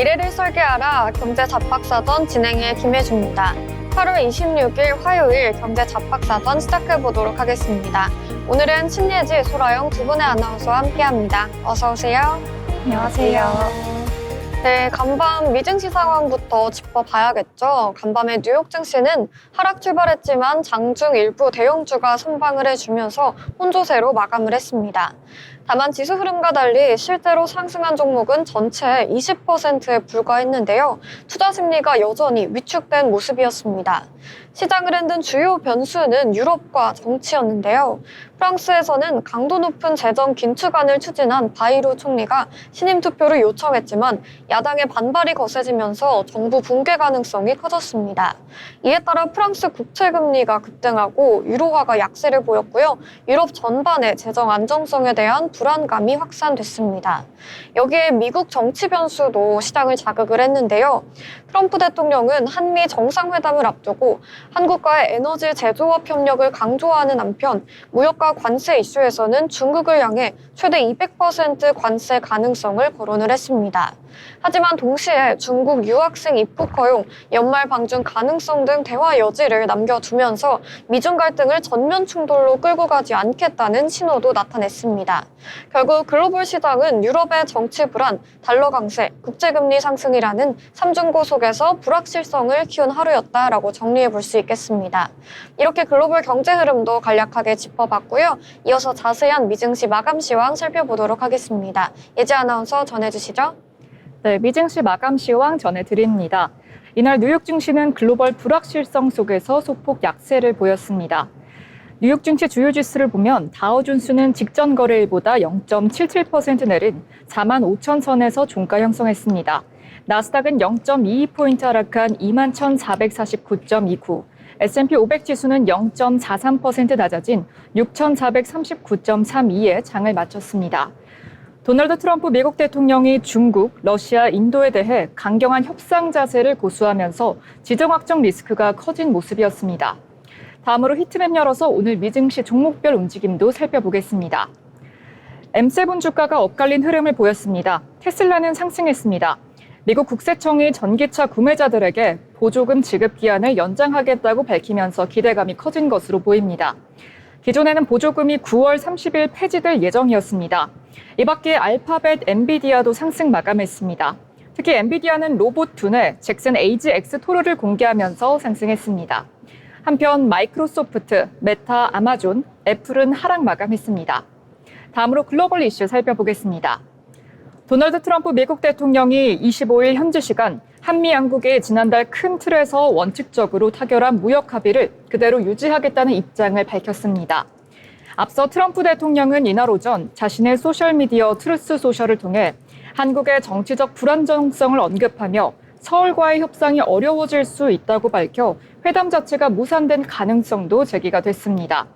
미래를 설계하라 경제 잡박사전 진행의 김혜주입니다. 8월 26일 화요일 경제 잡박사전 시작해 보도록 하겠습니다. 오늘은 신예지, 소라영 두 분의 아나운서와 함께합니다. 어서 오세요. 안녕하세요. 네, 간밤 미증시 상황부터 짚어봐야겠죠. 간밤에 뉴욕 증시는 하락 출발했지만 장중 일부 대형주가 선방을 해주면서 혼조세로 마감을 했습니다. 다만 지수 흐름과 달리 실제로 상승한 종목은 전체 20%에 불과했는데요. 투자 심리가 여전히 위축된 모습이었습니다. 시장을 흔든 주요 변수는 유럽과 정치였는데요. 프랑스에서는 강도 높은 재정 긴축안을 추진한 바이로 총리가 신임 투표를 요청했지만 야당의 반발이 거세지면서 정부 붕괴 가능성이 커졌습니다. 이에 따라 프랑스 국채 금리가 급등하고 유로화가 약세를 보였고요. 유럽 전반의 재정 안정성에 대한 불안감이 확산됐습니다. 여기에 미국 정치 변수도 시장을 자극을 했는데요. 트럼프 대통령은 한미 정상회담을 앞두고 한국과의 에너지 제조업 협력을 강조하는 한편 무역과 관세 이슈에서는 중국을 향해 최대 200% 관세 가능성을 거론을 했습니다. 하지만 동시에 중국 유학생 입국 허용, 연말 방중 가능성 등 대화 여지를 남겨두면서 미중 갈등을 전면 충돌로 끌고 가지 않겠다는 신호도 나타냈습니다. 결국 글로벌 시장은 유럽의 정치 불안, 달러 강세, 국제금리 상승이라는 삼중고 속에서 불확실성을 키운 하루였다라고 정리해 볼 수 있겠습니다. 이렇게 글로벌 경제 흐름도 간략하게 짚어봤고요. 이어서 자세한 미증시 마감 시황 살펴보도록 하겠습니다. 예지 아나운서 전해주시죠. 네, 미증시 마감 시황 전해드립니다. 이날 뉴욕 증시는 글로벌 불확실성 속에서 소폭 약세를 보였습니다. 뉴욕 증시 주요 지수를 보면 다우존스는 직전 거래일보다 0.77% 내린 4만 5천 선에서 종가 형성했습니다. 나스닥은 0.22포인트 하락한 21,449.29, S&P 500 지수는 0.43% 낮아진 6,439.32에 장을 마쳤습니다. 도널드 트럼프 미국 대통령이 중국, 러시아, 인도에 대해 강경한 협상 자세를 고수하면서 지정 확정 리스크가 커진 모습이었습니다. 다음으로 히트맵 열어서 오늘 미증시 종목별 움직임도 살펴보겠습니다. M7 주가가 엇갈린 흐름을 보였습니다. 테슬라는 상승했습니다. 미국 국세청이 전기차 구매자들에게 보조금 지급 기한을 연장하겠다고 밝히면서 기대감이 커진 것으로 보입니다. 기존에는 보조금이 9월 30일 폐지될 예정이었습니다. 이 밖에 알파벳, 엔비디아도 상승 마감했습니다. 특히 엔비디아는 로봇 두뇌 잭슨 에이지 X 토르를 공개하면서 상승했습니다. 한편 마이크로소프트, 메타, 아마존, 애플은 하락 마감했습니다. 다음으로 글로벌 이슈 살펴보겠습니다. 도널드 트럼프 미국 대통령이 25일 현지 시간 한미 양국의 지난달 큰 틀에서 원칙적으로 타결한 무역 합의를 그대로 유지하겠다는 입장을 밝혔습니다. 앞서 트럼프 대통령은 이날 오전 자신의 소셜미디어 트루스 소셜을 통해 한국의 정치적 불안정성을 언급하며 서울과의 협상이 어려워질 수 있다고 밝혀 회담 자체가 무산된 가능성도 제기가 됐습니다.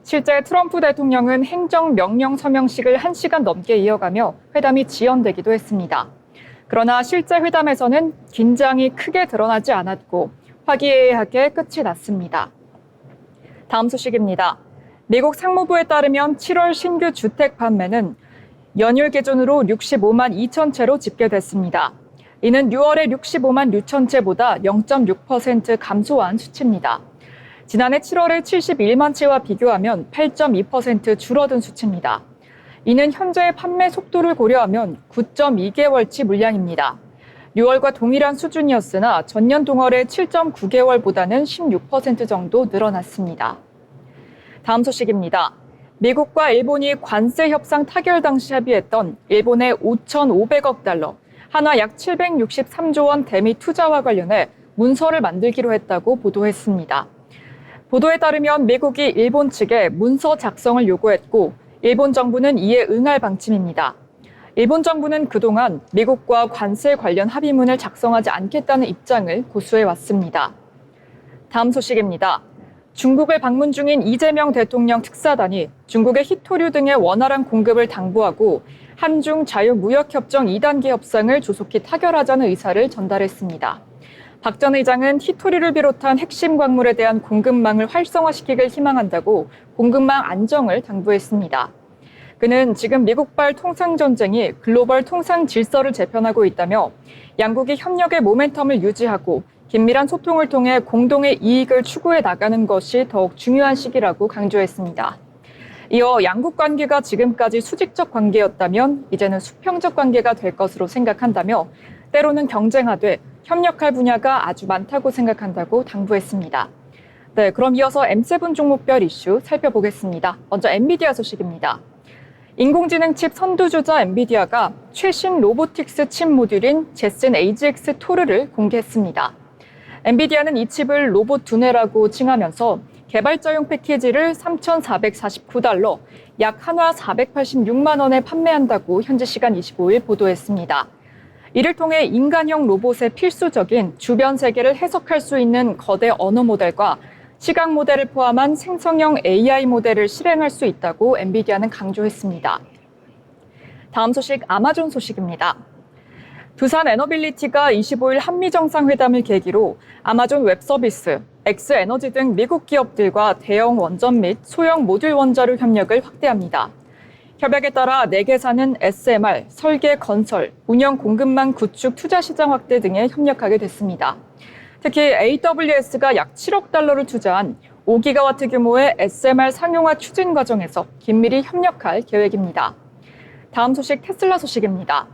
실제 트럼프 대통령은 행정명령 서명식을 1시간 넘게 이어가며 회담이 지연되기도 했습니다. 그러나 실제 회담에서는 긴장이 크게 드러나지 않았고 화기애애하게 끝이 났습니다. 다음 소식입니다. 미국 상무부에 따르면 7월 신규 주택 판매는 연율 기준으로 65만 2천 채로 집계됐습니다. 이는 6월의 65만 6천 채보다 0.6% 감소한 수치입니다. 지난해 7월의 71만 채와 비교하면 8.2% 줄어든 수치입니다. 이는 현재의 판매 속도를 고려하면 9.2개월치 물량입니다. 6월과 동일한 수준이었으나 전년 동월의 7.9개월보다는 16% 정도 늘어났습니다. 다음 소식입니다. 미국과 일본이 관세 협상 타결 당시 합의했던 일본의 5,500억 달러, 한화 약 763조 원 대미 투자와 관련해 문서를 만들기로 했다고 보도했습니다. 보도에 따르면 미국이 일본 측에 문서 작성을 요구했고 일본 정부는 이에 응할 방침입니다. 일본 정부는 그동안 미국과 관세 관련 합의문을 작성하지 않겠다는 입장을 고수해왔습니다. 다음 소식입니다. 중국을 방문 중인 이재명 대통령 특사단이 중국의 히토류 등의 원활한 공급을 당부하고 한중 자유무역협정 2단계 협상을 조속히 타결하자는 의사를 전달했습니다. 박 전 의장은 히토류를 비롯한 핵심 광물에 대한 공급망을 활성화시키길 희망한다고 공급망 안정을 당부했습니다. 그는 지금 미국발 통상전쟁이 글로벌 통상 질서를 재편하고 있다며 양국이 협력의 모멘텀을 유지하고 긴밀한 소통을 통해 공동의 이익을 추구해 나가는 것이 더욱 중요한 시기라고 강조했습니다. 이어 양국 관계가 지금까지 수직적 관계였다면 이제는 수평적 관계가 될 것으로 생각한다며 때로는 경쟁하되 협력할 분야가 아주 많다고 생각한다고 당부했습니다. 네, 그럼 이어서 M7 종목별 이슈 살펴보겠습니다. 먼저 엔비디아 소식입니다. 인공지능 칩 선두주자 엔비디아가 최신 로보틱스 칩 모듈인 제슨 AGX 토르를 공개했습니다. 엔비디아는 이 칩을 로봇 두뇌라고 칭하면서 개발자용 패키지를 $3,449, 약 한화 486만 원에 판매한다고 현지 시간 25일 보도했습니다. 이를 통해 인간형 로봇의 필수적인 주변 세계를 해석할 수 있는 거대 언어 모델과 시각 모델을 포함한 생성형 AI 모델을 실행할 수 있다고 엔비디아는 강조했습니다. 다음 소식 아마존 소식입니다. 두산 에너빌리티가 25일 한미 정상회담을 계기로 아마존 웹서비스, 엑스에너지 등 미국 기업들과 대형 원전 및 소형 모듈 원자로 협력을 확대합니다. 협약에 따라 4개사는 SMR, 설계, 건설, 운영 공급망 구축 투자 시장 확대 등에 협력하게 됐습니다. 특히 AWS가 약 7억 달러를 투자한 5기가와트 규모의 SMR 상용화 추진 과정에서 긴밀히 협력할 계획입니다. 다음 소식 테슬라 소식입니다.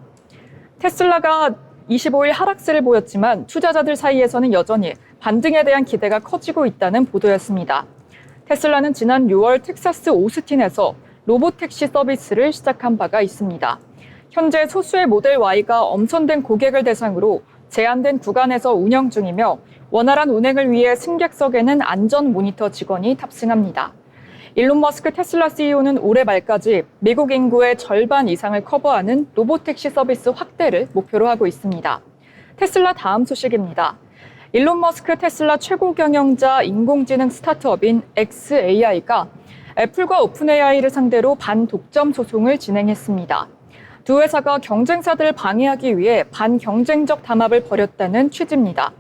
테슬라가 25일 하락세를 보였지만 투자자들 사이에서는 여전히 반등에 대한 기대가 커지고 있다는 보도였습니다. 테슬라는 지난 6월 텍사스 오스틴에서 로보택시 서비스를 시작한 바가 있습니다. 현재 소수의 모델 Y가 엄선된 고객을 대상으로 제한된 구간에서 운영 중이며 원활한 운행을 위해 승객석에는 안전 모니터 직원이 탑승합니다. 일론 머스크 테슬라 CEO는 올해 말까지 미국 인구의 절반 이상을 커버하는 로보택시 서비스 확대를 목표로 하고 있습니다. 테슬라 다음 소식입니다. 일론 머스크 테슬라 최고 경영자 인공지능 스타트업인 xAI가 애플과 오픈AI를 상대로 반독점 소송을 진행했습니다. 두 회사가 경쟁사들을 방해하기 위해 반경쟁적 담합을 벌였다는 취지입니다.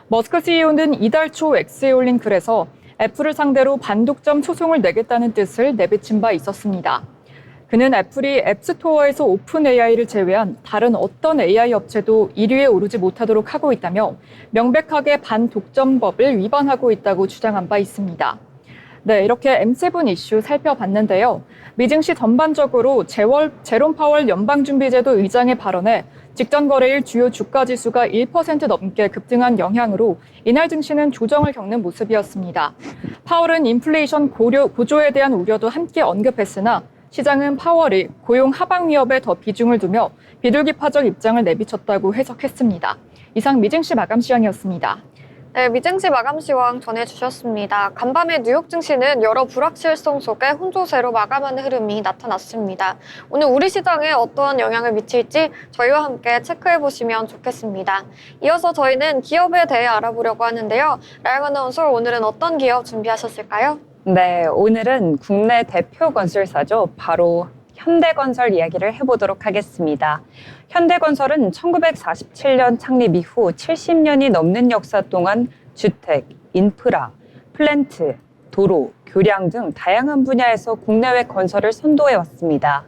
머스크 CEO는 이달 초 X에 올린 글에서 애플을 상대로 반독점 소송을 내겠다는 뜻을 내비친 바 있었습니다. 그는 애플이 앱스토어에서 오픈AI를 제외한 다른 어떤 AI 업체도 1위에 오르지 못하도록 하고 있다며 명백하게 반독점법을 위반하고 있다고 주장한 바 있습니다. 네, 이렇게 M7 이슈 살펴봤는데요. 미증시 전반적으로 제롬 파월 연방준비제도 의장의 발언에 직전 거래일 주요 주가 지수가 1% 넘게 급등한 영향으로 이날 증시는 조정을 겪는 모습이었습니다. 파월은 인플레이션 고조에 대한 우려도 함께 언급했으나 시장은 파월이 고용 하방 위협에 더 비중을 두며 비둘기파적 입장을 내비쳤다고 해석했습니다. 이상 미증시 마감 시황이었습니다. 네, 미증시 마감 시황 전해주셨습니다. 간밤의 뉴욕 증시는 여러 불확실성 속에 혼조세로 마감하는 흐름이 나타났습니다. 오늘 우리 시장에 어떠한 영향을 미칠지 저희와 함께 체크해보시면 좋겠습니다. 이어서 저희는 기업에 대해 알아보려고 하는데요. 라영 아나운서, 오늘은 어떤 기업 준비하셨을까요? 네, 오늘은 국내 대표 건설사죠. 바로 현대건설 이야기를 해보도록 하겠습니다. 현대건설은 1947년 창립 이후 70년이 넘는 역사 동안 주택, 인프라, 플랜트, 도로, 교량 등 다양한 분야에서 국내외 건설을 선도해왔습니다.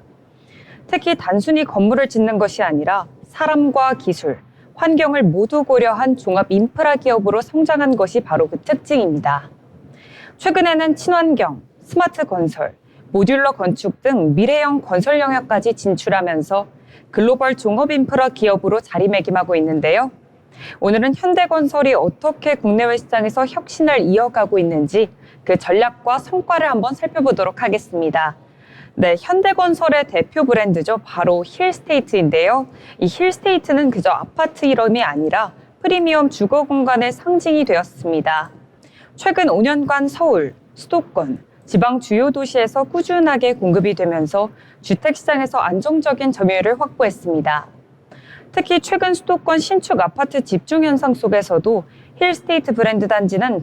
특히 단순히 건물을 짓는 것이 아니라 사람과 기술, 환경을 모두 고려한 종합 인프라 기업으로 성장한 것이 바로 그 특징입니다. 최근에는 친환경, 스마트 건설, 모듈러 건축 등 미래형 건설 영역까지 진출하면서 글로벌 종합 인프라 기업으로 자리매김하고 있는데요. 오늘은 현대건설이 어떻게 국내외 시장에서 혁신을 이어가고 있는지 그 전략과 성과를 한번 살펴보도록 하겠습니다. 네, 현대건설의 대표 브랜드죠. 바로 힐스테이트인데요. 이 힐스테이트는 그저 아파트 이름이 아니라 프리미엄 주거 공간의 상징이 되었습니다. 최근 5년간 서울, 수도권, 지방 주요 도시에서 꾸준하게 공급이 되면서 주택시장에서 안정적인 점유율을 확보했습니다. 특히 최근 수도권 신축 아파트 집중 현상 속에서도 힐스테이트 브랜드 단지는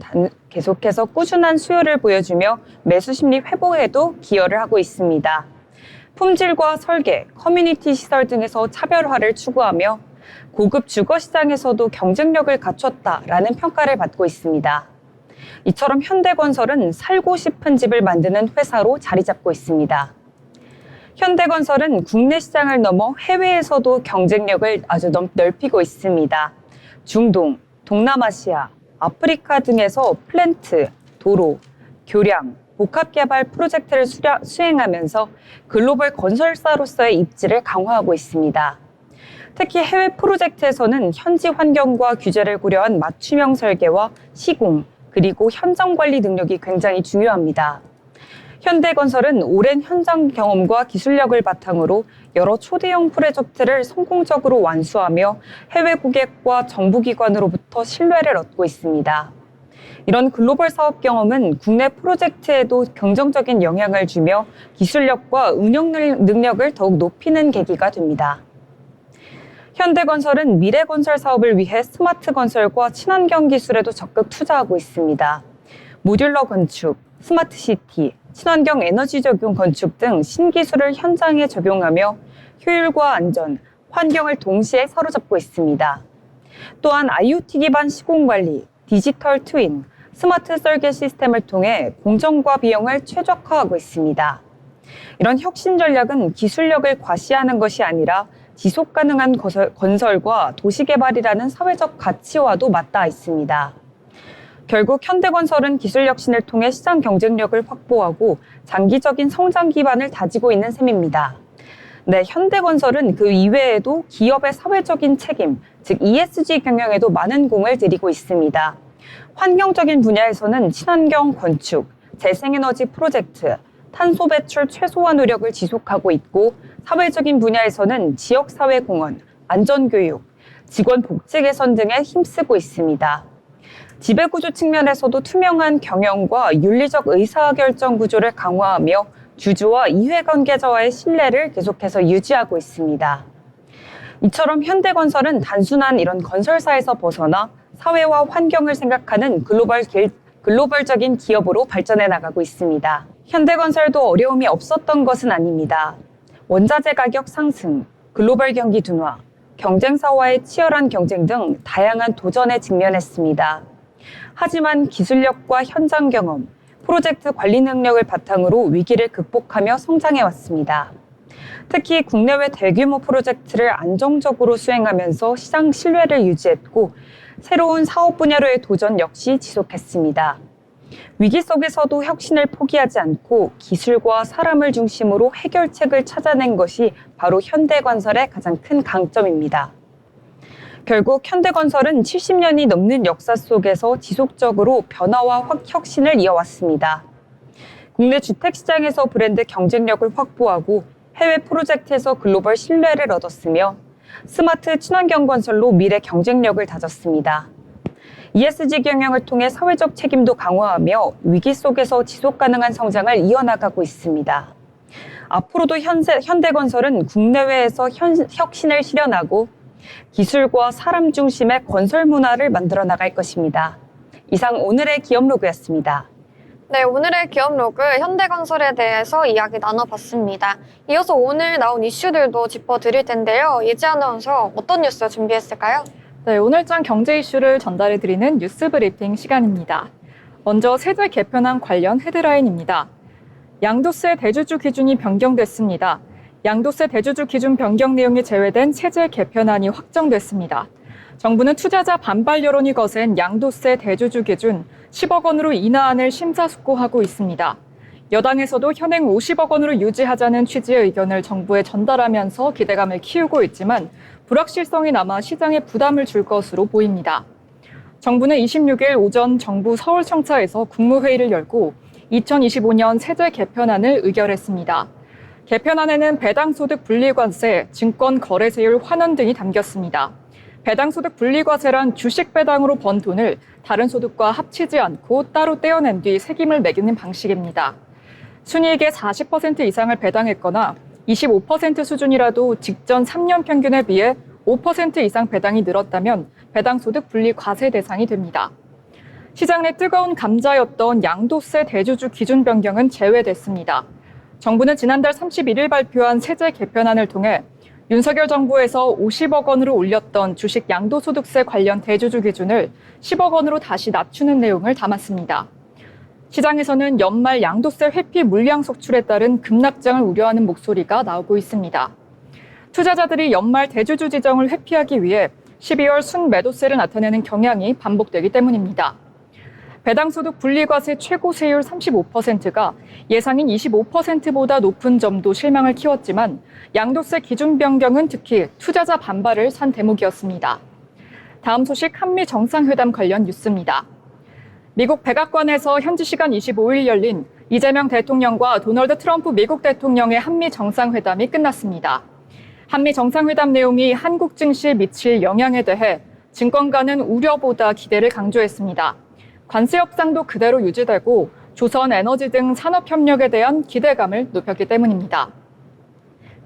계속해서 꾸준한 수요를 보여주며 매수 심리 회복에도 기여를 하고 있습니다. 품질과 설계, 커뮤니티 시설 등에서 차별화를 추구하며 고급 주거 시장에서도 경쟁력을 갖췄다라는 평가를 받고 있습니다. 이처럼 현대건설은 살고 싶은 집을 만드는 회사로 자리 잡고 있습니다. 현대건설은 국내 시장을 넘어 해외에서도 경쟁력을 아주 넓히고 있습니다. 중동, 동남아시아, 아프리카 등에서 플랜트, 도로, 교량, 복합개발 프로젝트를 수행하면서 글로벌 건설사로서의 입지를 강화하고 있습니다. 특히 해외 프로젝트에서는 현지 환경과 규제를 고려한 맞춤형 설계와 시공, 그리고 현장 관리 능력이 굉장히 중요합니다. 현대건설은 오랜 현장 경험과 기술력을 바탕으로 여러 초대형 프로젝트를 성공적으로 완수하며 해외 고객과 정부기관으로부터 신뢰를 얻고 있습니다. 이런 글로벌 사업 경험은 국내 프로젝트에도 긍정적인 영향을 주며 기술력과 운영 능력을 더욱 높이는 계기가 됩니다. 현대건설은 미래건설 사업을 위해 스마트 건설과 친환경 기술에도 적극 투자하고 있습니다. 모듈러 건축, 스마트 시티, 친환경 에너지 적용 건축 등 신기술을 현장에 적용하며 효율과 안전, 환경을 동시에 사로잡고 있습니다. 또한 IoT 기반 시공 관리, 디지털 트윈, 스마트 설계 시스템을 통해 공정과 비용을 최적화하고 있습니다. 이런 혁신 전략은 기술력을 과시하는 것이 아니라 지속 가능한 건설과 도시 개발이라는 사회적 가치와도 맞닿아 있습니다. 결국 현대건설은 기술 혁신을 통해 시장 경쟁력을 확보하고 장기적인 성장 기반을 다지고 있는 셈입니다. 네, 현대건설은 그 이외에도 기업의 사회적인 책임, 즉 ESG 경영에도 많은 공을 들이고 있습니다. 환경적인 분야에서는 친환경 건축, 재생에너지 프로젝트, 탄소 배출 최소화 노력을 지속하고 있고, 사회적인 분야에서는 지역사회 공헌, 안전교육, 직원 복지 개선 등에 힘쓰고 있습니다. 지배구조 측면에서도 투명한 경영과 윤리적 의사결정 구조를 강화하며 주주와 이해관계자와의 신뢰를 계속해서 유지하고 있습니다. 이처럼 현대건설은 단순한 이런 건설사에서 벗어나 사회와 환경을 생각하는 글로벌적인 기업으로 발전해 나가고 있습니다. 현대건설도 어려움이 없었던 것은 아닙니다. 원자재 가격 상승, 글로벌 경기 둔화, 경쟁사와의 치열한 경쟁 등 다양한 도전에 직면했습니다. 하지만 기술력과 현장 경험, 프로젝트 관리 능력을 바탕으로 위기를 극복하며 성장해 왔습니다. 특히 국내외 대규모 프로젝트를 안정적으로 수행하면서 시장 신뢰를 유지했고, 새로운 사업 분야로의 도전 역시 지속했습니다. 위기 속에서도 혁신을 포기하지 않고 기술과 사람을 중심으로 해결책을 찾아낸 것이 바로 현대건설의 가장 큰 강점입니다. 결국 현대건설은 70년이 넘는 역사 속에서 지속적으로 변화와 혁신을 이어왔습니다. 국내 주택시장에서 브랜드 경쟁력을 확보하고 해외 프로젝트에서 글로벌 신뢰를 얻었으며 스마트 친환경 건설로 미래 경쟁력을 다졌습니다. ESG 경영을 통해 사회적 책임도 강화하며 위기 속에서 지속 가능한 성장을 이어나가고 있습니다. 앞으로도 현대건설은 국내외에서 혁신을 실현하고 기술과 사람 중심의 건설 문화를 만들어 나갈 것입니다. 이상 오늘의 기업 로그였습니다. 네, 오늘의 기업 로그 현대건설에 대해서 이야기 나눠봤습니다. 이어서 오늘 나온 이슈들도 짚어드릴 텐데요. 예지 아나운서 어떤 뉴스 준비했을까요? 네, 오늘장 경제 이슈를 전달해드리는 뉴스 브리핑 시간입니다. 먼저 세제 개편안 관련 헤드라인입니다. 양도세 대주주 기준이 변경됐습니다. 양도세 대주주 기준 변경 내용이 제외된 세제 개편안이 확정됐습니다. 정부는 투자자 반발 여론이 거센 양도세 대주주 기준 10억 원으로 인하안을 심사숙고하고 있습니다. 여당에서도 현행 50억 원으로 유지하자는 취지의 의견을 정부에 전달하면서 기대감을 키우고 있지만 불확실성이 남아 시장에 부담을 줄 것으로 보입니다. 정부는 26일 오전 정부 서울청사에서 국무회의를 열고 2025년 세제 개편안을 의결했습니다. 개편안에는 배당소득 분리과세, 증권거래세율 환원 등이 담겼습니다. 배당소득 분리과세란 주식 배당으로 번 돈을 다른 소득과 합치지 않고 따로 떼어낸 뒤 세금을 매기는 방식입니다. 순이익의 40% 이상을 배당했거나 25% 수준이라도 직전 3년 평균에 비해 5% 이상 배당이 늘었다면 배당소득 분리과세 대상이 됩니다. 시장 내 뜨거운 감자였던 양도세 대주주 기준 변경은 제외됐습니다. 정부는 지난달 31일 발표한 세제 개편안을 통해 윤석열 정부에서 50억 원으로 올렸던 주식 양도소득세 관련 대주주 기준을 10억 원으로 다시 낮추는 내용을 담았습니다. 시장에서는 연말 양도세 회피 물량 속출에 따른 급락장을 우려하는 목소리가 나오고 있습니다. 투자자들이 연말 대주주 지정을 회피하기 위해 12월 순매도세를 나타내는 경향이 반복되기 때문입니다. 배당소득 분리과세 최고세율 35%가 예상인 25%보다 높은 점도 실망을 키웠지만 양도세 기준 변경은 특히 투자자 반발을 산 대목이었습니다. 다음 소식 한미 정상회담 관련 뉴스입니다. 미국 백악관에서 현지 시간 25일 열린 이재명 대통령과 도널드 트럼프 미국 대통령의 한미 정상회담이 끝났습니다. 한미 정상회담 내용이 한국 증시에 미칠 영향에 대해 증권가는 우려보다 기대를 강조했습니다. 관세 협상도 그대로 유지되고 조선 에너지 등 산업협력에 대한 기대감을 높였기 때문입니다.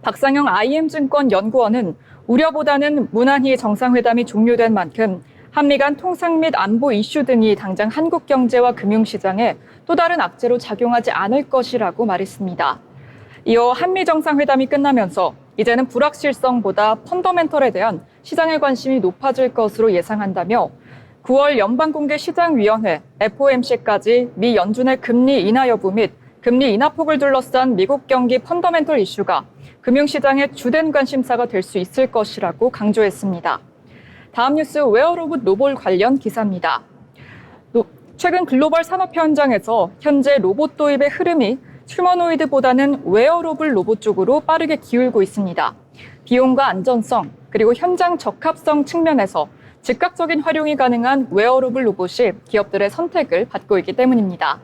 박상영 IM증권 연구원은 우려보다는 무난히 정상회담이 종료된 만큼 한미 간 통상 및 안보 이슈 등이 당장 한국 경제와 금융시장에 또 다른 악재로 작용하지 않을 것이라고 말했습니다. 이어 한미 정상회담이 끝나면서 이제는 불확실성보다 펀더멘털에 대한 시장의 관심이 높아질 것으로 예상한다며 9월 연방공개시장위원회 FOMC까지 미 연준의 금리 인하 여부 및 금리 인하폭을 둘러싼 미국 경기 펀더멘털 이슈가 금융시장의 주된 관심사가 될 수 있을 것이라고 강조했습니다. 다음 뉴스 웨어로봇 로봇 관련 기사입니다. 최근 글로벌 산업 현장에서 현재 로봇 도입의 흐름이 휴머노이드보다는 웨어로블 로봇 쪽으로 빠르게 기울고 있습니다. 비용과 안전성, 그리고 현장 적합성 측면에서 즉각적인 활용이 가능한 웨어러블 로봇이 기업들의 선택을 받고 있기 때문입니다.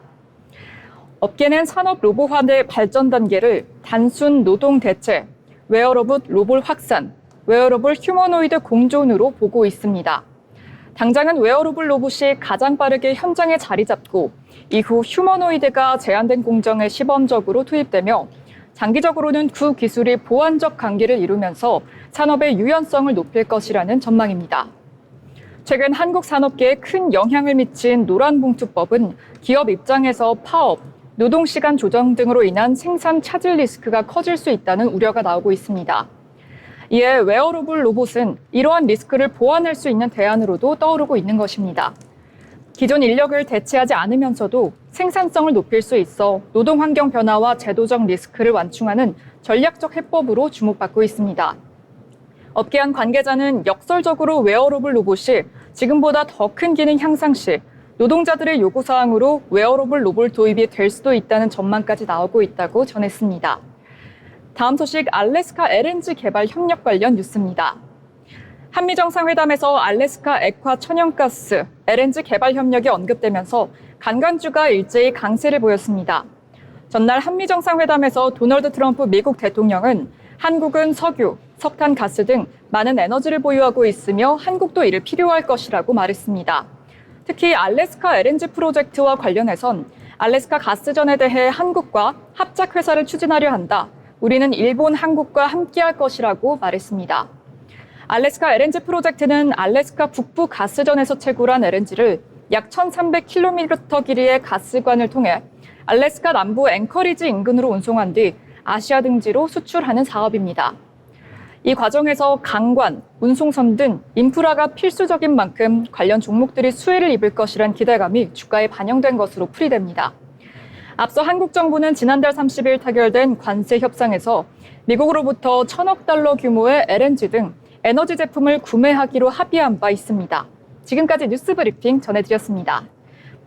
업계는 산업 로봇화의 발전 단계를 단순 노동 대체, 웨어러블 로봇 확산, 웨어러블 휴머노이드 공존으로 보고 있습니다. 당장은 웨어러블 로봇이 가장 빠르게 현장에 자리 잡고 이후 휴머노이드가 제한된 공정에 시범적으로 투입되며 장기적으로는 그 기술이 보완적 관계를 이루면서 산업의 유연성을 높일 것이라는 전망입니다. 최근 한국 산업계에 큰 영향을 미친 노란봉투법은 기업 입장에서 파업, 노동시간 조정 등으로 인한 생산 차질 리스크가 커질 수 있다는 우려가 나오고 있습니다. 이에 웨어러블 로봇은 이러한 리스크를 보완할 수 있는 대안으로도 떠오르고 있는 것입니다. 기존 인력을 대체하지 않으면서도 생산성을 높일 수 있어 노동 환경 변화와 제도적 리스크를 완충하는 전략적 해법으로 주목받고 있습니다. 업계 한 관계자는 역설적으로 웨어러블 로봇이 지금보다 더 큰 기능 향상 시 노동자들의 요구사항으로 웨어러블 로봇 도입이 될 수도 있다는 전망까지 나오고 있다고 전했습니다. 다음 소식 알래스카 LNG 개발 협력 관련 뉴스입니다. 한미 정상회담에서 알래스카 액화 천연가스 LNG 개발 협력이 언급되면서 간간주가 일제히 강세를 보였습니다. 전날 한미 정상회담에서 도널드 트럼프 미국 대통령은 한국은 석유, 석탄, 가스 등 많은 에너지를 보유하고 있으며 한국도 이를 필요할 것이라고 말했습니다. 특히 알래스카 LNG 프로젝트와 관련해선 알래스카 가스전에 대해 한국과 합작 회사를 추진하려 한다. 우리는 일본, 한국과 함께할 것이라고 말했습니다. 알래스카 LNG 프로젝트는 알래스카 북부 가스전에서 채굴한 LNG를 약 1,300km 길이의 가스관을 통해 알래스카 남부 앵커리지 인근으로 운송한 뒤 아시아 등지로 수출하는 사업입니다. 이 과정에서 강관, 운송선 등 인프라가 필수적인 만큼 관련 종목들이 수혜를 입을 것이란 기대감이 주가에 반영된 것으로 풀이됩니다. 앞서 한국 정부는 지난달 30일 타결된 관세 협상에서 미국으로부터 1,000억 달러 규모의 LNG 등 에너지 제품을 구매하기로 합의한 바 있습니다. 지금까지 뉴스 브리핑 전해드렸습니다.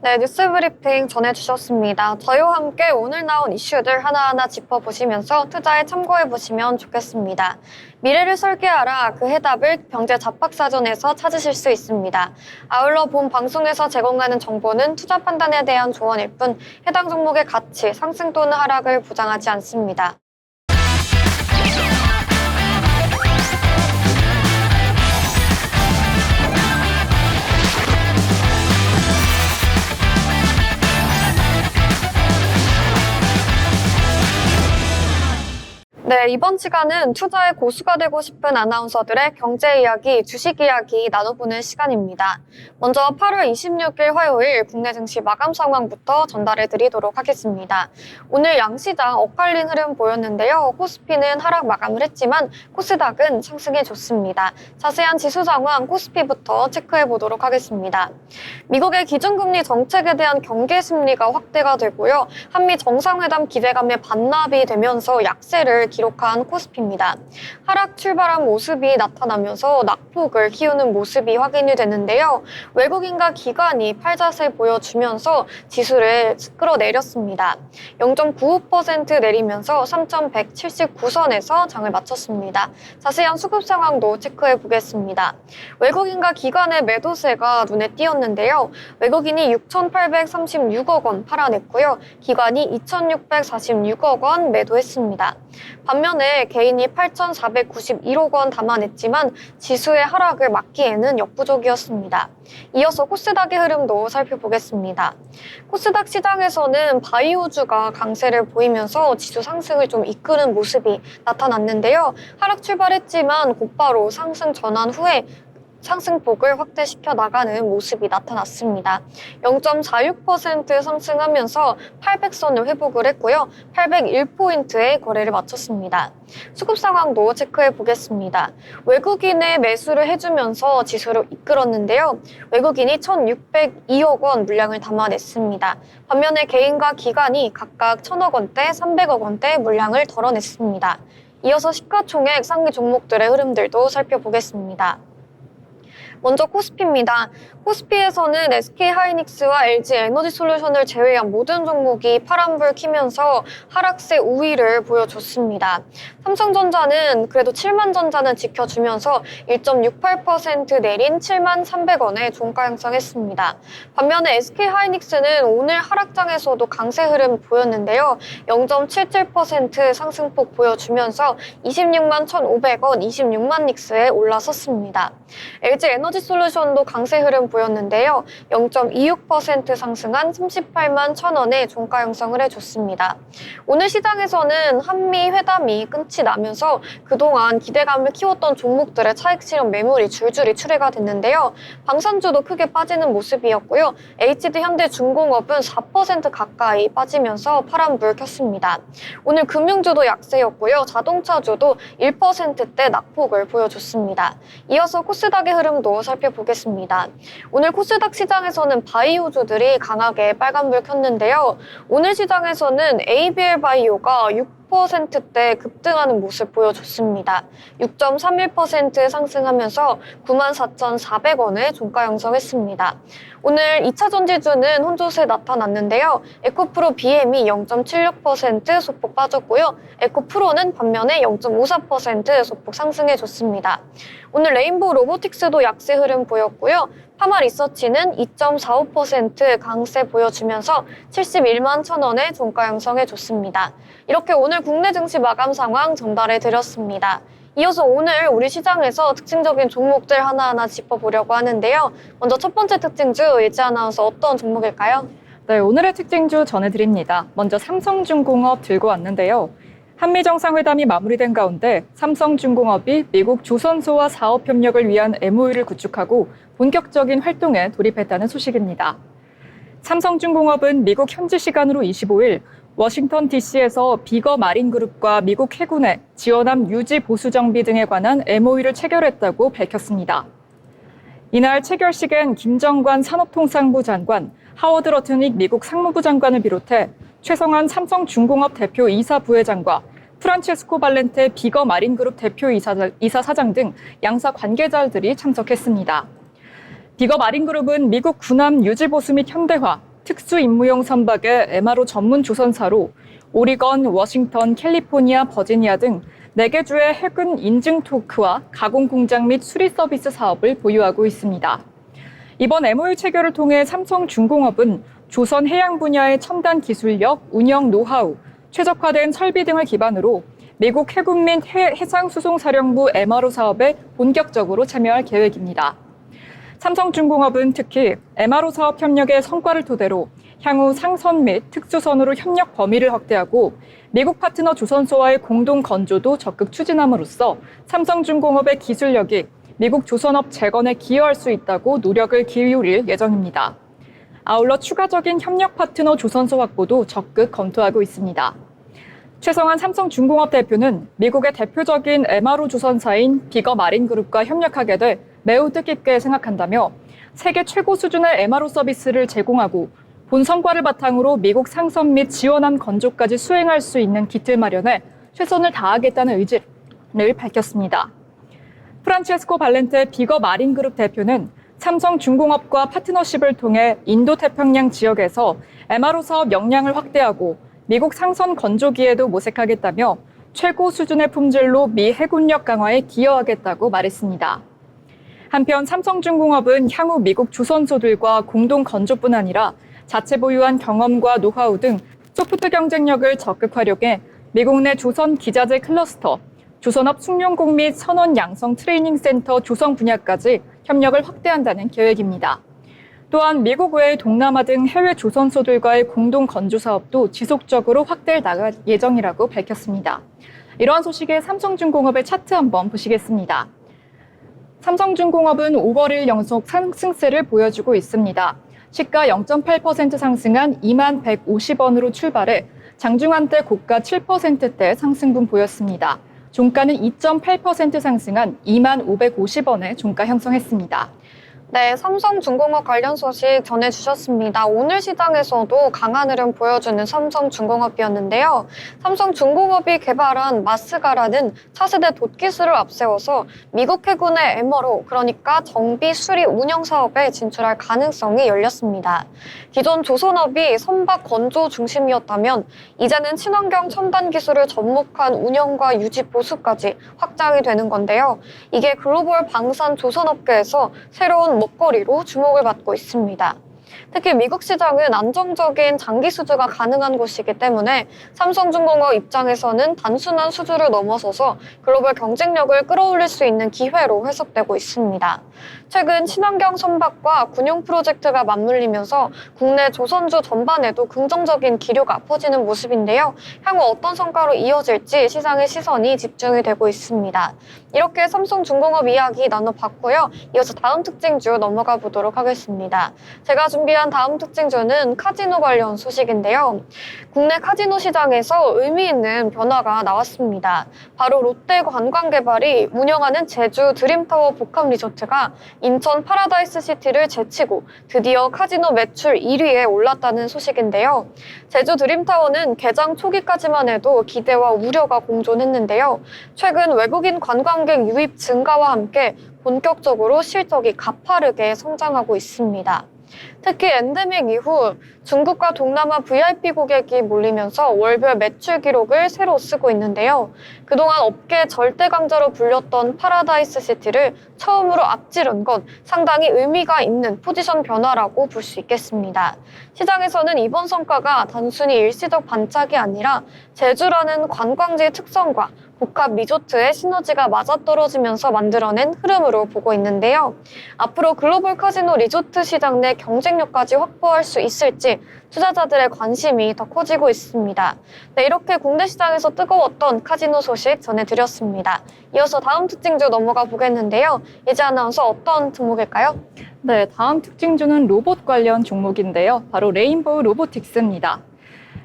네, 뉴스 브리핑 전해주셨습니다. 저희와 함께 오늘 나온 이슈들 하나하나 짚어보시면서 투자에 참고해보시면 좋겠습니다. 미래를 설계하라 그 해답을 경제 잡학사전에서 찾으실 수 있습니다. 아울러 본 방송에서 제공하는 정보는 투자 판단에 대한 조언일 뿐 해당 종목의 가치, 상승 또는 하락을 보장하지 않습니다. 네, 네, 이번 시간은 투자의 고수가 되고 싶은 아나운서들의 경제 이야기, 주식 이야기 나눠보는 시간입니다. 먼저 8월 26일 화요일 국내 증시 마감 상황부터 전달해 드리도록 하겠습니다. 오늘 양시장 엇갈린 흐름 보였는데요. 코스피는 하락 마감을 했지만 코스닥은 상승해 줬습니다. 자세한 지수 상황 코스피부터 체크해 보도록 하겠습니다. 미국의 기준금리 정책에 대한 경계 심리가 확대가 되고요. 한미 정상회담 기대감에 반납이 되면서 약세를 기록한 코스피입니다. 하락 출발한 모습이 나타나면서 낙폭을 키우는 모습이 확인이 되는데요. 외국인과 기관이 팔자세 보여주면서 지수를 끌어내렸습니다. 0.95% 내리면서 3,179선에서 장을 마쳤습니다. 자세한 수급 상황도 체크해 보겠습니다. 외국인과 기관의 매도세가 눈에 띄었는데요. 외국인이 6,836억 원 팔아냈고요. 기관이 2,646억 원 매도했습니다. 반면에 개인이 8,491억 원 담아냈지만 지수의 하락을 막기에는 역부족이었습니다. 이어서 코스닥의 흐름도 살펴보겠습니다. 코스닥 시장에서는 바이오주가 강세를 보이면서 지수 상승을 좀 이끄는 모습이 나타났는데요. 하락 출발했지만 곧바로 상승 전환 후에 상승폭을 확대시켜 나가는 모습이 나타났습니다. 0.46% 상승하면서 800선을 회복을 했고요. 801포인트의 거래를 마쳤습니다. 수급 상황도 체크해 보겠습니다. 외국인의 매수를 해주면서 지수를 이끌었는데요. 외국인이 1,602억 원 물량을 담아냈습니다. 반면에 개인과 기관이 각각 1,000억 원대, 300억 원대 물량을 덜어냈습니다. 이어서 시가총액 상위 종목들의 흐름들도 살펴보겠습니다. 먼저 코스피입니다. 코스피에서는 SK하이닉스와 LG에너지솔루션을 제외한 모든 종목이 파란불 키면서 하락세 우위를 보여줬습니다. 삼성전자는 그래도 7만전자는 지켜주면서 1.68% 내린 7만 300원에 종가 형성했습니다. 반면에 SK하이닉스는 오늘 하락장에서도 강세 흐름 보였는데요. 0.77% 상승폭 보여주면서 26만 1,500원, 26만 닉스에 올라섰습니다. LG에너지솔루션도 강세 흐름 보였는데요. 0.26% 상승한 38만 1,000원에 종가 형성을 해줬습니다. 오늘 시장에서는 한미 회담이 끝이 나면서 그동안 기대감을 키웠던 종목들의 차익 실현 매물이 줄줄이 출회가 됐는데요. 방산주도 크게 빠지는 모습이었고요. HD 현대중공업은 4% 가까이 빠지면서 파란불 켰습니다. 오늘 금융주도 약세였고요. 자동차주도 1%대 낙폭을 보여줬습니다. 이어서 코스닥의 흐름도 살펴보겠습니다. 오늘 코스닥 시장에서는 바이오주들이 강하게 빨간불 켰는데요. 오늘 시장에서는 ABL 바이오가 6%대 급등하는 모습 보여줬습니다. 6.31% 상승하면서 94,400원에 종가 형성했습니다. 오늘 2차 전지주는 혼조세 나타났는데요. 에코프로 BM이 0.76% 소폭 빠졌고요. 에코프로는 반면에 0.54% 소폭 상승해줬습니다. 오늘 레인보우 로보틱스도 약세 흐름 보였고요. 파마리서치는 2.45% 강세 보여주면서 71만 1,000원에 종가 형성해줬습니다. 이렇게 오늘 국내 증시 마감 상황 전달해 드렸습니다. 이어서 오늘 우리 시장에서 특징적인 종목들 하나하나 짚어보려고 하는데요. 먼저 첫 번째 특징주 예지 아나운서 어떤 종목일까요? 네, 오늘의 특징주 전해드립니다. 먼저 삼성중공업 들고 왔는데요. 한미 정상회담이 마무리된 가운데 삼성중공업이 미국 조선소와 사업 협력을 위한 MOU를 구축하고 본격적인 활동에 돌입했다는 소식입니다. 삼성중공업은 미국 현지 시간으로 25일 워싱턴 DC에서 비거 마린그룹과 미국 해군의 지원함 유지 보수 정비 등에 관한 MOU를 체결했다고 밝혔습니다. 이날 체결식엔 김정관 산업통상부 장관, 하워드 러트닉 미국 상무부 장관을 비롯해 최성한 삼성중공업 대표 이사 부회장과 프란체스코 발렌테 비거 마린그룹 대표 이사 사장 등 양사 관계자들이 참석했습니다. 비거 마린그룹은 미국 군함 유지보수 및 현대화, 특수임무용 선박의 MRO 전문 조선사로 오리건, 워싱턴, 캘리포니아, 버지니아 등 4개 주의 해군 인증 토크와 가공 공장 및 수리 서비스 사업을 보유하고 있습니다. 이번 MOU 체결을 통해 삼성중공업은 조선 해양 분야의 첨단 기술력, 운영 노하우, 최적화된 설비 등을 기반으로 미국 해군 및 해상수송사령부 MRO 사업에 본격적으로 참여할 계획입니다. 삼성중공업은 특히 MRO 사업 협력의 성과를 토대로 향후 상선 및 특수선으로 협력 범위를 확대하고 미국 파트너 조선소와의 공동 건조도 적극 추진함으로써 삼성중공업의 기술력이 미국 조선업 재건에 기여할 수 있다고 노력을 기울일 예정입니다. 아울러 추가적인 협력 파트너 조선소 확보도 적극 검토하고 있습니다. 최성한 삼성중공업 대표는 미국의 대표적인 MRO 조선사인 비거 마린그룹과 협력하게 돼 매우 뜻깊게 생각한다며 세계 최고 수준의 MRO 서비스를 제공하고 본 성과를 바탕으로 미국 상선 및 지원함 건조까지 수행할 수 있는 기틀 마련에 최선을 다하겠다는 의지를 밝혔습니다. 프란체스코 발렌테 비거 마린그룹 대표는 삼성중공업과 파트너십을 통해 인도태평양 지역에서 MRO 사업 역량을 확대하고 미국 상선 건조기에도 모색하겠다며 최고 수준의 품질로 미 해군력 강화에 기여하겠다고 말했습니다. 한편 삼성중공업은 향후 미국 조선소들과 공동 건조뿐 아니라 자체 보유한 경험과 노하우 등 소프트 경쟁력을 적극 활용해 미국 내 조선 기자재 클러스터, 조선업 숙련공 및 선원 양성 트레이닝 센터 조성 분야까지 협력을 확대한다는 계획입니다. 또한 미국 외의 동남아 등 해외 조선소들과의 공동 건조 사업도 지속적으로 확대해 나갈 예정이라고 밝혔습니다. 이러한 소식에 삼성중공업의 차트 한번 보시겠습니다. 삼성중공업은 5거래일 연속 상승세를 보여주고 있습니다. 시가 0.8% 상승한 2만 150원으로 출발해 장중 한때 고가 7%대 상승분 보였습니다. 종가는 2.8% 상승한 2만 550원에 종가 형성했습니다. 네, 삼성중공업 관련 소식 전해주셨습니다. 오늘 시장에서도 강한 흐름 보여주는 삼성중공업이었는데요. 삼성중공업이 개발한 마스가라는 차세대 돛 기술을 앞세워서 미국 해군의 MRO, 그러니까 정비, 수리, 운영 사업에 진출할 가능성이 열렸습니다. 기존 조선업이 선박 건조 중심이었다면 이제는 친환경 첨단 기술을 접목한 운영과 유지 보수까지 확장이 되는 건데요. 이게 글로벌 방산 조선업계에서 새로운 먹거리로 주목을 받고 있습니다. 특히 미국 시장은 안정적인 장기 수주가 가능한 곳이기 때문에 삼성중공업 입장에서는 단순한 수주를 넘어서서 글로벌 경쟁력을 끌어올릴 수 있는 기회로 해석되고 있습니다. 최근 친환경 선박과 군용 프로젝트가 맞물리면서 국내 조선주 전반에도 긍정적인 기류가 퍼지는 모습인데요. 향후 어떤 성과로 이어질지 시장의 시선이 집중이 되고 있습니다. 이렇게 삼성중공업 이야기 나눠봤고요. 이어서 다음 특징주 넘어가 보도록 하겠습니다. 제가 준비한 다음 특징주는 카지노 관련 소식인데요. 국내 카지노 시장에서 의미 있는 변화가 나왔습니다. 바로 롯데관광개발이 운영하는 제주 드림타워 복합리조트가 인천 파라다이스 시티를 제치고 드디어 카지노 매출 1위에 올랐다는 소식인데요. 제주 드림타워는 개장 초기까지만 해도 기대와 우려가 공존했는데요. 최근 외국인 관광객 유입 증가와 함께 본격적으로 실적이 가파르게 성장하고 있습니다. 특히 엔데믹 이후 중국과 동남아 VIP 고객이 몰리면서 월별 매출 기록을 새로 쓰고 있는데요. 그동안 업계 절대 강자로 불렸던 파라다이스 시티를 처음으로 앞지른 건 상당히 의미가 있는 포지션 변화라고 볼 수 있겠습니다. 시장에서는 이번 성과가 단순히 일시적 반짝이 아니라 제주라는 관광지의 특성과 복합 리조트의 시너지가 맞아떨어지면서 만들어낸 흐름으로 보고 있는데요. 앞으로 글로벌 카지노 리조트 시장 내 경쟁력까지 확보할 수 있을지 투자자들의 관심이 더 커지고 있습니다. 네, 이렇게 국내 시장에서 뜨거웠던 카지노 소식 전해드렸습니다. 이어서 다음 특징주 넘어가 보겠는데요. 예지 아나운서 어떤 종목일까요? 네, 다음 특징주는 로봇 관련 종목인데요. 바로 레인보우 로보틱스입니다.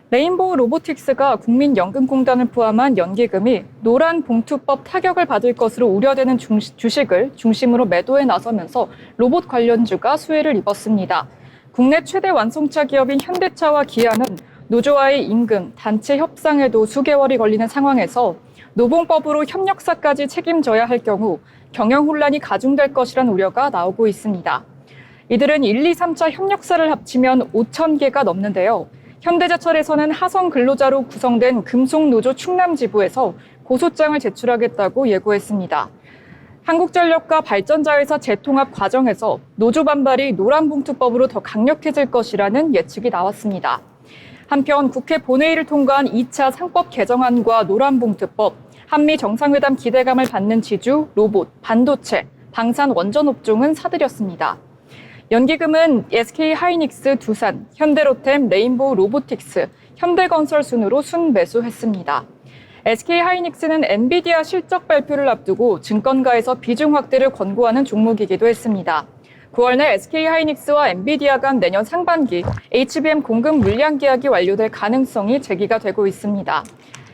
레인보우 로보틱스가 국민연금공단을 포함한 연기금이 노란 봉투법 타격을 받을 것으로 우려되는 주식을 중심으로 매도에 나서면서 로봇 관련주가 수혜를 입었습니다. 국내 최대 완성차 기업인 현대차와 기아는 노조와의 임금, 단체 협상에도 수개월이 걸리는 상황에서 노봉법으로 협력사까지 책임져야 할 경우 경영 혼란이 가중될 것이란 우려가 나오고 있습니다. 이들은 1, 2, 3차 협력사를 합치면 5,000개가 넘는데요. 현대제철에서는 하성 근로자로 구성된 금속노조 충남지부에서 고소장을 제출하겠다고 예고했습니다. 한국전력과 발전자회사 재통합 과정에서 노조 반발이 노란봉투법으로 더 강력해질 것이라는 예측이 나왔습니다. 한편 국회 본회의를 통과한 2차 상법 개정안과 노란봉투법, 한미 정상회담 기대감을 받는 지주, 로봇, 반도체, 방산 원전 업종은 사들였습니다. 연기금은 SK 하이닉스 두산, 현대로템, 레인보우 로보틱스, 현대건설 순으로 순매수했습니다. SK하이닉스는 엔비디아 실적 발표를 앞두고 증권가에서 비중 확대를 권고하는 종목이기도 했습니다. 9월 내 SK하이닉스와 엔비디아 간 내년 상반기 HBM 공급 물량 계약이 완료될 가능성이 제기가 되고 있습니다.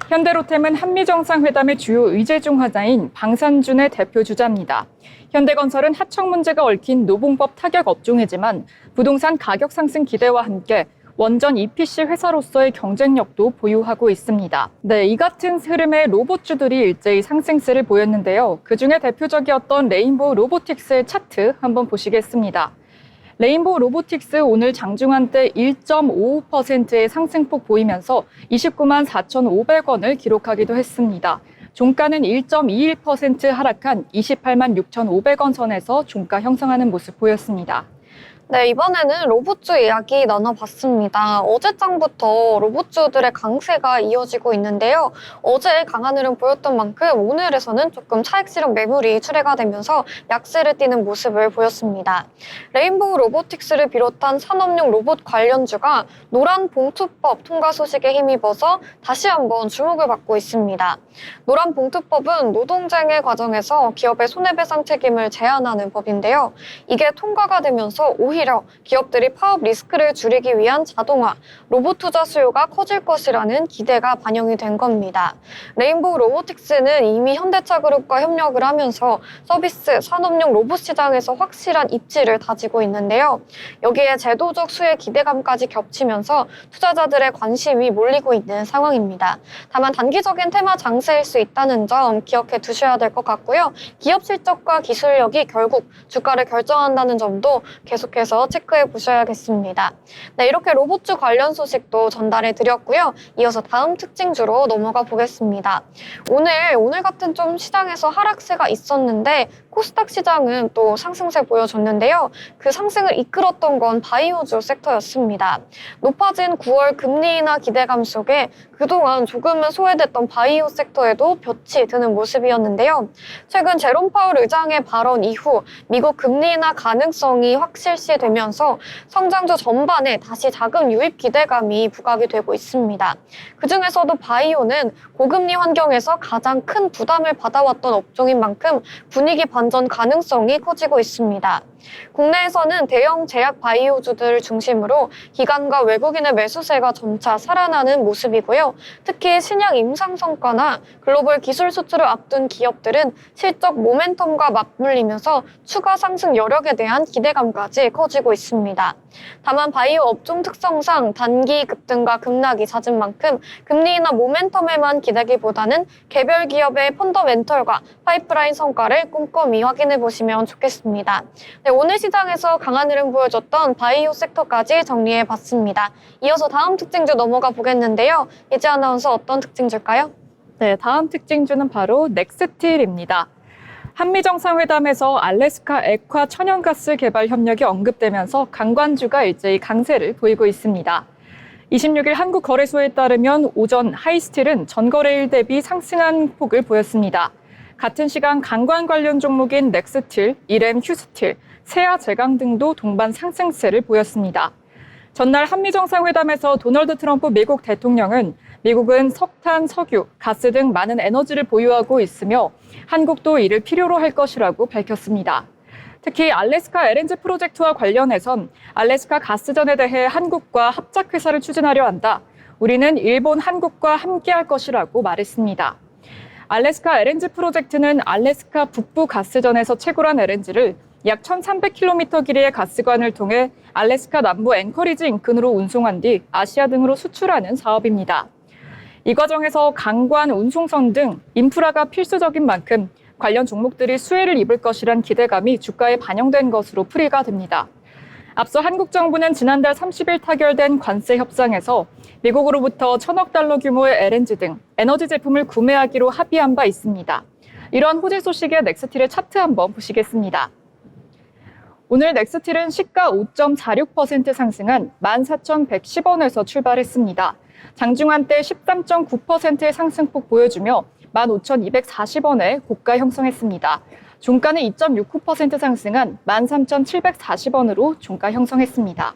현대로템은 한미정상회담의 주요 의제 중 하나인 방산준의 대표 주자입니다. 현대건설은 하청 문제가 얽힌 노봉법 타격 업종이지만 부동산 가격 상승 기대와 함께 원전 EPC 회사로서의 경쟁력도 보유하고 있습니다. 네, 이 같은 흐름의 로봇주들이 일제히 상승세를 보였는데요. 그중에 대표적이었던 레인보우 로보틱스의 차트 한번 보시겠습니다. 레인보우 로보틱스 오늘 장중한 때 1.55%의 상승폭 보이면서 29만 4,500원을 기록하기도 했습니다. 종가는 1.21% 하락한 28만 6,500원 선에서 종가 형성하는 모습 보였습니다. 네, 이번에는 로봇주 이야기 나눠봤습니다. 어제장부터 로봇주들의 강세가 이어지고 있는데요. 어제 강한 흐름 보였던 만큼 오늘에서는 조금 차익 실현 매물이 출회가 되면서 약세를 띠는 모습을 보였습니다. 레인보우 로보틱스를 비롯한 산업용 로봇 관련주가 노란 봉투법 통과 소식에 힘입어서 다시 한번 주목을 받고 있습니다. 노란 봉투법은 노동쟁의 과정에서 기업의 손해배상 책임을 제한하는 법인데요. 이게 통과가 되면서 오히려 기업들이 파업 리스크를 줄이기 위한 자동화, 로봇 투자 수요가 커질 것이라는 기대가 반영이 된 겁니다. 레인보우 로보틱스는 이미 현대차그룹과 협력을 하면서 서비스, 산업용 로봇 시장에서 확실한 입지를 다지고 있는데요. 여기에 제도적 수혜 기대감까지 겹치면서 투자자들의 관심이 몰리고 있는 상황입니다. 다만 단기적인 테마 장세일 수 있다는 점 기억해 두셔야 될 것 같고요. 기업 실적과 기술력이 결국 주가를 결정한다는 점도 계속해서 체크해 보셔야겠습니다. 네, 이렇게 로봇주 관련 소식도 전달해 드렸고요. 이어서 다음 특징주로 넘어가 보겠습니다. 오늘 같은 좀 시장에서 하락세가 있었는데 코스닥 시장은 또 상승세 보여줬는데요. 그 상승을 이끌었던 건 바이오주 섹터였습니다. 높아진 9월 금리 인하 기대감 속에 그동안 조금은 소외됐던 바이오 섹터에도 볕이 드는 모습이었는데요. 최근 제롬 파월 의장의 발언 이후 미국 금리 인하 가능성이 확실시되면서 성장주 전반에 다시 자금 유입 기대감이 부각이 되고 있습니다. 그중에서도 바이오는 고금리 환경에서 가장 큰 부담을 받아왔던 업종인 만큼 분위기 반전 가능성이 커지고 있습니다. 국내에서는 대형 제약 바이오주들을 중심으로 기관과 외국인의 매수세가 점차 살아나는 모습이고요. 특히 신약 임상 성과나 글로벌 기술 수출을 앞둔 기업들은 실적 모멘텀과 맞물리면서 추가 상승 여력에 대한 기대감까지 커지고 있습니다. 다만 바이오 업종 특성상 단기 급등과 급락이 잦은 만큼 금리 인하 모멘텀에만 기대기보다는 개별 기업의 펀더멘털과 파이프라인 성과를 꼼꼼히 확인해 보시면 좋겠습니다. 네, 오늘 시장에서 강한 흐름 보여줬던 바이오 섹터까지 정리해 봤습니다. 이어서 다음 특징주 넘어가 보겠는데요. 예지 아나운서 어떤 특징주일까요? 네, 다음 특징주는 바로 넥스틸입니다. 한미정상회담에서 알래스카 액화 천연가스 개발 협력이 언급되면서 관광주가 일제히 강세를 보이고 있습니다. 26일 한국거래소에 따르면 오전 하이스틸은 전거래일 대비 상승한 폭을 보였습니다. 같은 시간 관광 관련 종목인 넥스틸, 이렘 휴스틸, 세아제강 등도 동반 상승세를 보였습니다. 전날 한미정상회담에서 도널드 트럼프 미국 대통령은 미국은 석탄, 석유, 가스 등 많은 에너지를 보유하고 있으며 한국도 이를 필요로 할 것이라고 밝혔습니다. 특히 알래스카 LNG 프로젝트와 관련해선 알래스카 가스전에 대해 한국과 합작회사를 추진하려 한다. 우리는 일본, 한국과 함께할 것이라고 말했습니다. 알래스카 LNG 프로젝트는 알래스카 북부 가스전에서 채굴한 LNG를 약 1,300km 길이의 가스관을 통해 알래스카 남부 앵커리지 인근으로 운송한 뒤 아시아 등으로 수출하는 사업입니다. 이 과정에서 강관, 운송선 등 인프라가 필수적인 만큼 관련 종목들이 수혜를 입을 것이란 기대감이 주가에 반영된 것으로 풀이가 됩니다. 앞서 한국 정부는 지난달 30일 타결된 관세 협상에서 미국으로부터 1,000억 달러 규모의 LNG 등 에너지 제품을 구매하기로 합의한 바 있습니다. 이러한 호재 소식에 넥스틸의 차트 한번 보시겠습니다. 오늘 넥스틸은 시가 5.46% 상승한 14,110원에서 출발했습니다. 장중한 때 13.9%의 상승폭 보여주며 15,240원에 고가 형성했습니다. 종가는 2.69% 상승한 13,740원으로 종가 형성했습니다.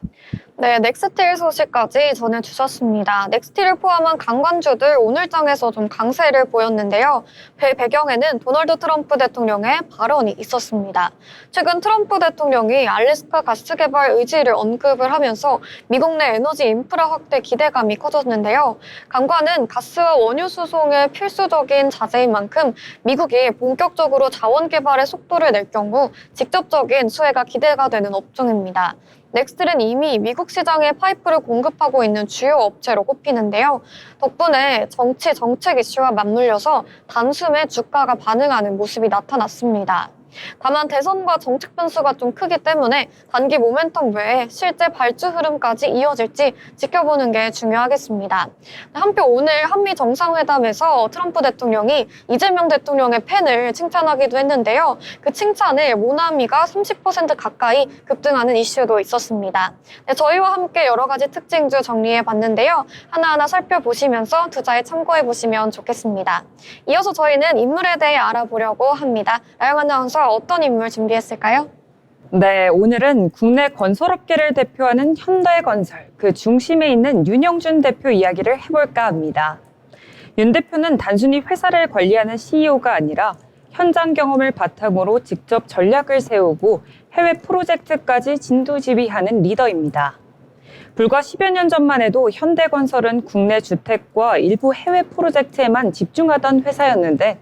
네, 넥스틸 소식까지 전해주셨습니다. 넥스틸을 포함한 강관주들 오늘장에서 좀 강세를 보였는데요. 배경에는 도널드 트럼프 대통령의 발언이 있었습니다. 최근 트럼프 대통령이 알래스카 가스 개발 의지를 언급을 하면서 미국 내 에너지 인프라 확대 기대감이 커졌는데요. 강관은 가스와 원유 수송의 필수적인 자재인 만큼 미국이 본격적으로 자원 개발의 속도를 낼 경우 직접적인 수혜가 기대가 되는 업종입니다. 넥스틸은 이미 미국 시장에 파이프를 공급하고 있는 주요 업체로 꼽히는데요. 덕분에 정책 이슈와 맞물려서 단숨에 주가가 반응하는 모습이 나타났습니다. 다만 대선과 정책 변수가 좀 크기 때문에 단기 모멘텀 외에 실제 발주 흐름까지 이어질지 지켜보는 게 중요하겠습니다. 한편 오늘 한미 정상회담에서 트럼프 대통령이 이재명 대통령의 팬을 칭찬하기도 했는데요. 그 칭찬에 모나미가 30% 가까이 급등하는 이슈도 있었습니다. 네, 저희와 함께 여러 가지 특징주 정리해봤는데요. 하나하나 살펴보시면서 투자에 참고해보시면 좋겠습니다. 이어서 저희는 인물에 대해 알아보려고 합니다. 나영 아나운서 어떤 인물 준비했을까요? 네, 오늘은 국내 건설업계를 대표하는 현대건설, 그 중심에 있는 윤영준 대표 이야기를 해볼까 합니다. 윤 대표는 단순히 회사를 관리하는 CEO가 아니라 현장 경험을 바탕으로 직접 전략을 세우고 해외 프로젝트까지 진두지휘하는 리더입니다. 불과 10여 년 전만 해도 현대건설은 국내 주택과 일부 해외 프로젝트에만 집중하던 회사였는데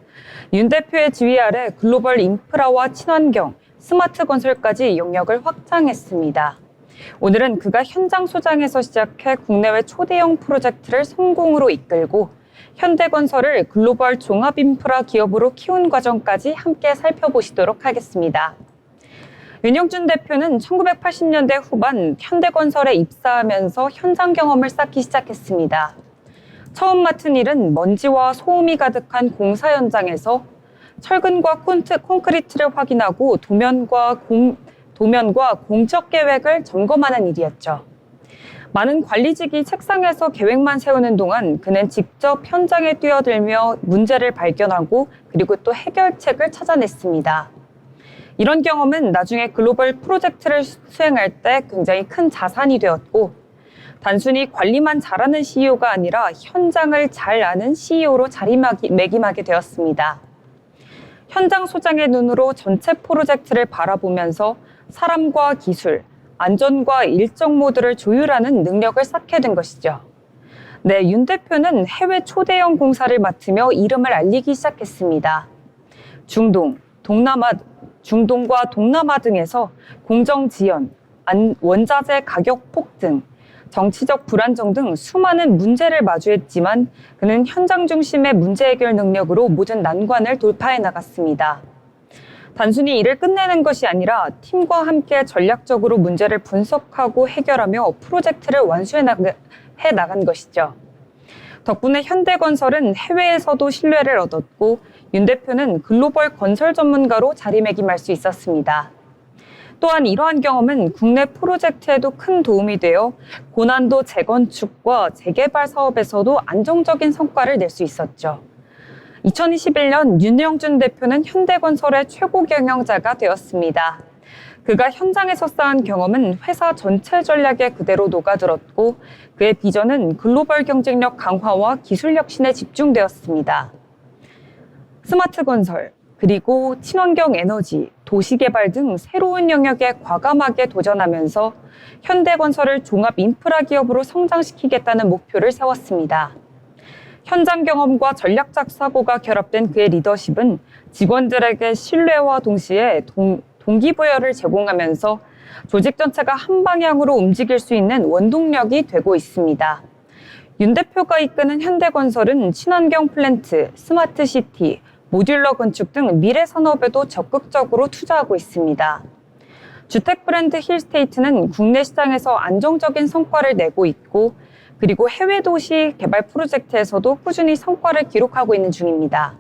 윤 대표의 지휘 아래 글로벌 인프라와 친환경, 스마트 건설까지 영역을 확장했습니다. 오늘은 그가 현장 소장에서 시작해 국내외 초대형 프로젝트를 성공으로 이끌고 현대건설을 글로벌 종합 인프라 기업으로 키운 과정까지 함께 살펴보시도록 하겠습니다. 윤영준 대표는 1980년대 후반 현대건설에 입사하면서 현장 경험을 쌓기 시작했습니다. 처음 맡은 일은 먼지와 소음이 가득한 공사 현장에서 철근과 콘크리트를 확인하고 도면과 공적 계획을 점검하는 일이었죠. 많은 관리직이 책상에서 계획만 세우는 동안 그는 직접 현장에 뛰어들며 문제를 발견하고 그리고 또 해결책을 찾아냈습니다. 이런 경험은 나중에 글로벌 프로젝트를 수행할 때 굉장히 큰 자산이 되었고 단순히 관리만 잘하는 CEO가 아니라 현장을 잘 아는 CEO로 자리매김하게 되었습니다. 현장 소장의 눈으로 전체 프로젝트를 바라보면서 사람과 기술, 안전과 일정 모드를 조율하는 능력을 쌓게 된 것이죠. 네, 윤 대표는 해외 초대형 공사를 맡으며 이름을 알리기 시작했습니다. 중동과 동남아 등에서 공정 지연, 원자재 가격 폭등, 정치적 불안정 등 수많은 문제를 마주했지만 그는 현장 중심의 문제 해결 능력으로 모든 난관을 돌파해 나갔습니다. 단순히 일을 끝내는 것이 아니라 팀과 함께 전략적으로 문제를 분석하고 해결하며 프로젝트를 완수해 나간 것이죠. 덕분에 현대건설은 해외에서도 신뢰를 얻었고 윤 대표는 글로벌 건설 전문가로 자리매김할 수 있었습니다. 또한 이러한 경험은 국내 프로젝트에도 큰 도움이 되어 고난도 재건축과 재개발 사업에서도 안정적인 성과를 낼 수 있었죠. 2021년 윤영준 대표는 현대건설의 최고 경영자가 되었습니다. 그가 현장에서 쌓은 경험은 회사 전체 전략에 그대로 녹아들었고 그의 비전은 글로벌 경쟁력 강화와 기술 혁신에 집중되었습니다. 스마트 건설, 그리고 친환경 에너지, 도시개발 등 새로운 영역에 과감하게 도전하면서 현대건설을 종합 인프라 기업으로 성장시키겠다는 목표를 세웠습니다. 현장 경험과 전략적 사고가 결합된 그의 리더십은 직원들에게 신뢰와 동시에 동기부여를 제공하면서 조직 전체가 한 방향으로 움직일 수 있는 원동력이 되고 있습니다. 윤 대표가 이끄는 현대건설은 친환경 플랜트, 스마트 시티, 모듈러 건축 등 미래 산업에도 적극적으로 투자하고 있습니다. 주택 브랜드 힐스테이트는 국내 시장에서 안정적인 성과를 내고 있고 그리고 해외 도시 개발 프로젝트에서도 꾸준히 성과를 기록하고 있는 중입니다.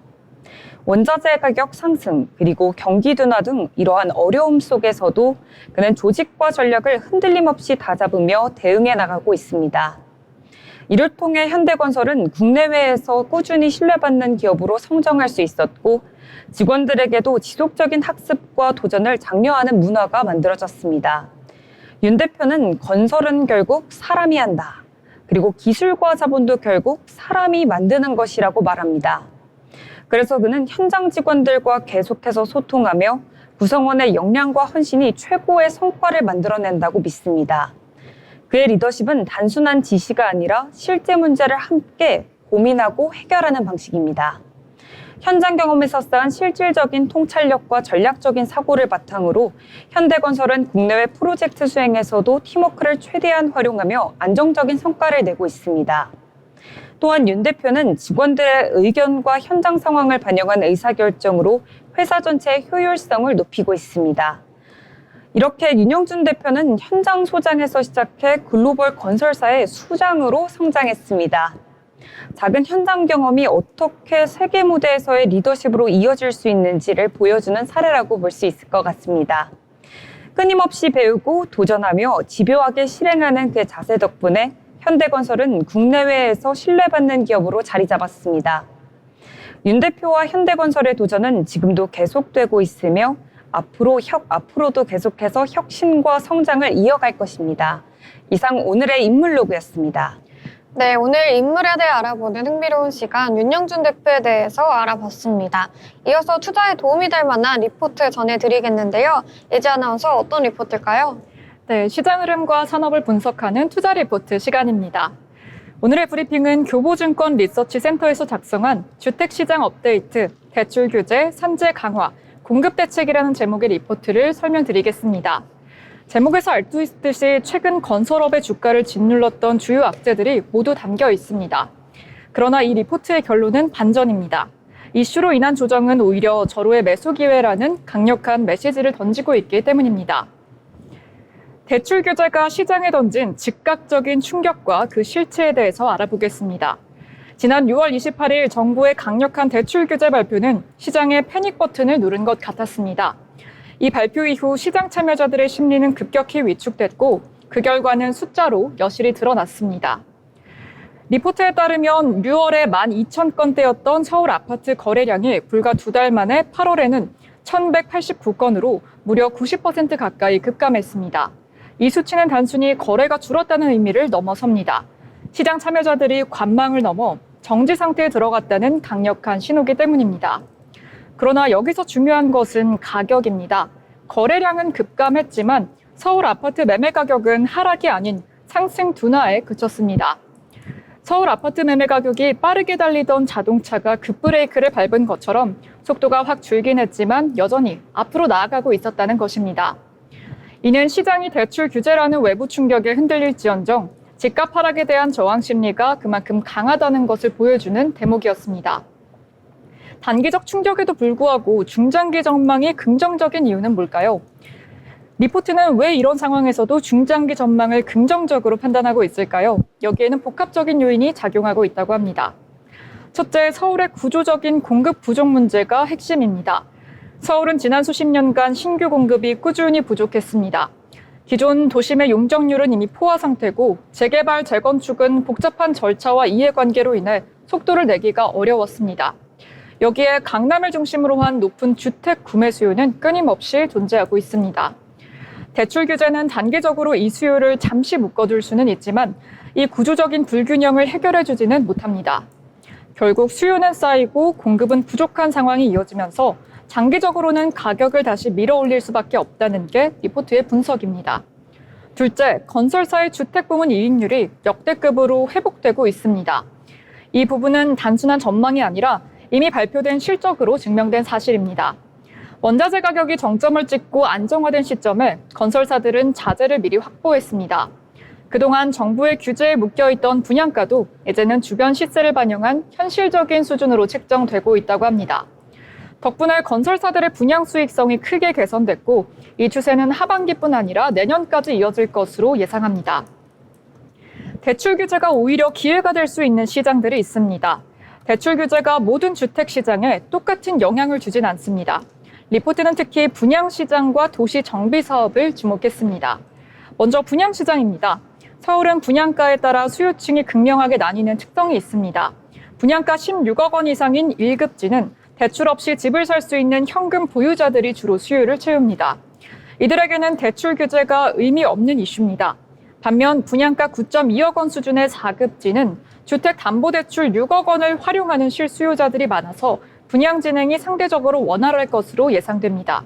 원자재 가격 상승 그리고 경기 둔화 등 이러한 어려움 속에서도 그는 조직과 전략을 흔들림 없이 다잡으며 대응해 나가고 있습니다. 이를 통해 현대건설은 국내외에서 꾸준히 신뢰받는 기업으로 성장할 수 있었고 직원들에게도 지속적인 학습과 도전을 장려하는 문화가 만들어졌습니다. 윤 대표는 건설은 결국 사람이 한다. 그리고 기술과 자본도 결국 사람이 만드는 것이라고 말합니다. 그래서 그는 현장 직원들과 계속해서 소통하며 구성원의 역량과 헌신이 최고의 성과를 만들어낸다고 믿습니다. 그의 리더십은 단순한 지시가 아니라 실제 문제를 함께 고민하고 해결하는 방식입니다. 현장 경험에서 쌓은 실질적인 통찰력과 전략적인 사고를 바탕으로 현대건설은 국내외 프로젝트 수행에서도 팀워크를 최대한 활용하며 안정적인 성과를 내고 있습니다. 또한 윤 대표는 직원들의 의견과 현장 상황을 반영한 의사결정으로 회사 전체의 효율성을 높이고 있습니다. 이렇게 윤영준 대표는 현장 소장에서 시작해 글로벌 건설사의 수장으로 성장했습니다. 작은 현장 경험이 어떻게 세계 무대에서의 리더십으로 이어질 수 있는지를 보여주는 사례라고 볼 수 있을 것 같습니다. 끊임없이 배우고 도전하며 집요하게 실행하는 그의 자세 덕분에 현대건설은 국내외에서 신뢰받는 기업으로 자리 잡았습니다. 윤 대표와 현대건설의 도전은 지금도 계속되고 있으며 앞으로도 계속해서 혁신과 성장을 이어갈 것입니다. 이상 오늘의 인물로그였습니다. 네, 오늘 인물에 대해 알아보는 흥미로운 시간, 윤영준 대표에 대해서 알아봤습니다. 이어서 투자에 도움이 될 만한 리포트 전해드리겠는데요. 예지 아나운서, 어떤 리포트일까요? 네, 시장 흐름과 산업을 분석하는 투자 리포트 시간입니다. 오늘의 브리핑은 교보증권 리서치센터에서 작성한 주택시장 업데이트, 대출 규제, 산재 강화, 공급 대책이라는 제목의 리포트를 설명드리겠습니다. 제목에서 알 수 있듯이 최근 건설업의 주가를 짓눌렀던 주요 악재들이 모두 담겨 있습니다. 그러나 이 리포트의 결론은 반전입니다. 이슈로 인한 조정은 오히려 절호의 매수 기회라는 강력한 메시지를 던지고 있기 때문입니다. 대출 규제가 시장에 던진 즉각적인 충격과 그 실체에 대해서 알아보겠습니다. 지난 6월 28일 정부의 강력한 대출 규제 발표는 시장의 패닉 버튼을 누른 것 같았습니다. 이 발표 이후 시장 참여자들의 심리는 급격히 위축됐고 그 결과는 숫자로 여실히 드러났습니다. 리포트에 따르면 6월에 12,000건대였던 서울 아파트 거래량이 불과 2달 만에 8월에는 1,189건으로 무려 90% 가까이 급감했습니다. 이 수치는 단순히 거래가 줄었다는 의미를 넘어섭니다. 시장 참여자들이 관망을 넘어 정지 상태에 들어갔다는 강력한 신호기 때문입니다. 그러나 여기서 중요한 것은 가격입니다. 거래량은 급감했지만 서울 아파트 매매 가격은 하락이 아닌 상승 둔화에 그쳤습니다. 서울 아파트 매매 가격이 빠르게 달리던 자동차가 급브레이크를 밟은 것처럼 속도가 확 줄긴 했지만 여전히 앞으로 나아가고 있었다는 것입니다. 이는 시장이 대출 규제라는 외부 충격에 흔들릴지언정 집값 하락에 대한 저항 심리가 그만큼 강하다는 것을 보여주는 대목이었습니다. 단기적 충격에도 불구하고 중장기 전망이 긍정적인 이유는 뭘까요? 리포트는 왜 이런 상황에서도 중장기 전망을 긍정적으로 판단하고 있을까요? 여기에는 복합적인 요인이 작용하고 있다고 합니다. 첫째, 서울의 구조적인 공급 부족 문제가 핵심입니다. 서울은 지난 수십 년간 신규 공급이 꾸준히 부족했습니다. 기존 도심의 용적률은 이미 포화 상태고 재개발, 재건축은 복잡한 절차와 이해관계로 인해 속도를 내기가 어려웠습니다. 여기에 강남을 중심으로 한 높은 주택 구매 수요는 끊임없이 존재하고 있습니다. 대출 규제는 단기적으로 이 수요를 잠시 묶어둘 수는 있지만 이 구조적인 불균형을 해결해주지는 못합니다. 결국 수요는 쌓이고 공급은 부족한 상황이 이어지면서 장기적으로는 가격을 다시 밀어올릴 수밖에 없다는 게 리포트의 분석입니다. 둘째, 건설사의 주택 부문 이익률이 역대급으로 회복되고 있습니다. 이 부분은 단순한 전망이 아니라 이미 발표된 실적으로 증명된 사실입니다. 원자재 가격이 정점을 찍고 안정화된 시점에 건설사들은 자재를 미리 확보했습니다. 그동안 정부의 규제에 묶여있던 분양가도 이제는 주변 시세를 반영한 현실적인 수준으로 책정되고 있다고 합니다. 덕분에 건설사들의 분양 수익성이 크게 개선됐고 이 추세는 하반기뿐 아니라 내년까지 이어질 것으로 예상합니다. 대출 규제가 오히려 기회가 될 수 있는 시장들이 있습니다. 대출 규제가 모든 주택 시장에 똑같은 영향을 주진 않습니다. 리포트는 특히 분양시장과 도시 정비 사업을 주목했습니다. 먼저 분양시장입니다. 서울은 분양가에 따라 수요층이 극명하게 나뉘는 특성이 있습니다. 분양가 16억 원 이상인 1급지는 대출 없이 집을 살 수 있는 현금 보유자들이 주로 수요를 채웁니다. 이들에게는 대출 규제가 의미 없는 이슈입니다. 반면 분양가 9.2억 원 수준의 4급지는 주택담보대출 6억 원을 활용하는 실수요자들이 많아서 분양 진행이 상대적으로 원활할 것으로 예상됩니다.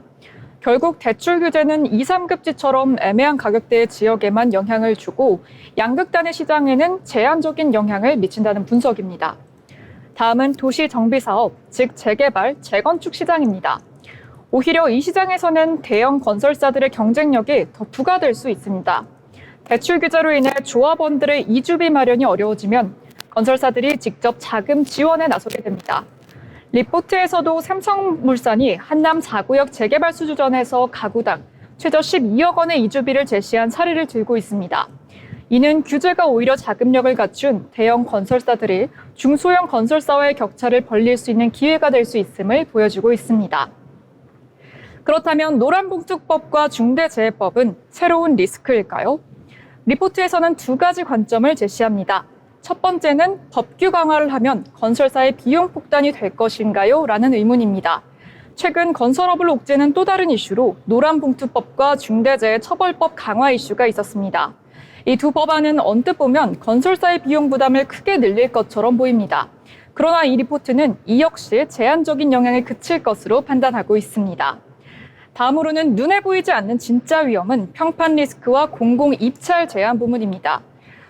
결국 대출 규제는 2, 3급지처럼 애매한 가격대의 지역에만 영향을 주고 양극단의 시장에는 제한적인 영향을 미친다는 분석입니다. 다음은 도시정비사업, 즉 재개발, 재건축 시장입니다. 오히려 이 시장에서는 대형 건설사들의 경쟁력이 더 부과될 수 있습니다. 대출 규제로 인해 조합원들의 이주비 마련이 어려워지면 건설사들이 직접 자금 지원에 나서게 됩니다. 리포트에서도 삼성물산이 한남 4구역 재개발 수주전에서 가구당 최저 12억 원의 이주비를 제시한 사례를 들고 있습니다. 이는 규제가 오히려 자금력을 갖춘 대형 건설사들이 중소형 건설사와의 격차를 벌릴 수 있는 기회가 될 수 있음을 보여주고 있습니다. 그렇다면 노란봉투법과 중대재해법은 새로운 리스크일까요? 리포트에서는 두 가지 관점을 제시합니다. 첫 번째는 법규 강화를 하면 건설사의 비용 폭탄이 될 것인가요? 라는 의문입니다. 최근 건설업을 옥죄는 또 다른 이슈로 노란봉투법과 중대재해처벌법 강화 이슈가 있었습니다. 이 두 법안은 언뜻 보면 건설사의 비용 부담을 크게 늘릴 것처럼 보입니다. 그러나 이 리포트는 이 역시 제한적인 영향에 그칠 것으로 판단하고 있습니다. 다음으로는 눈에 보이지 않는 진짜 위험은 평판 리스크와 공공 입찰 제한 부문입니다.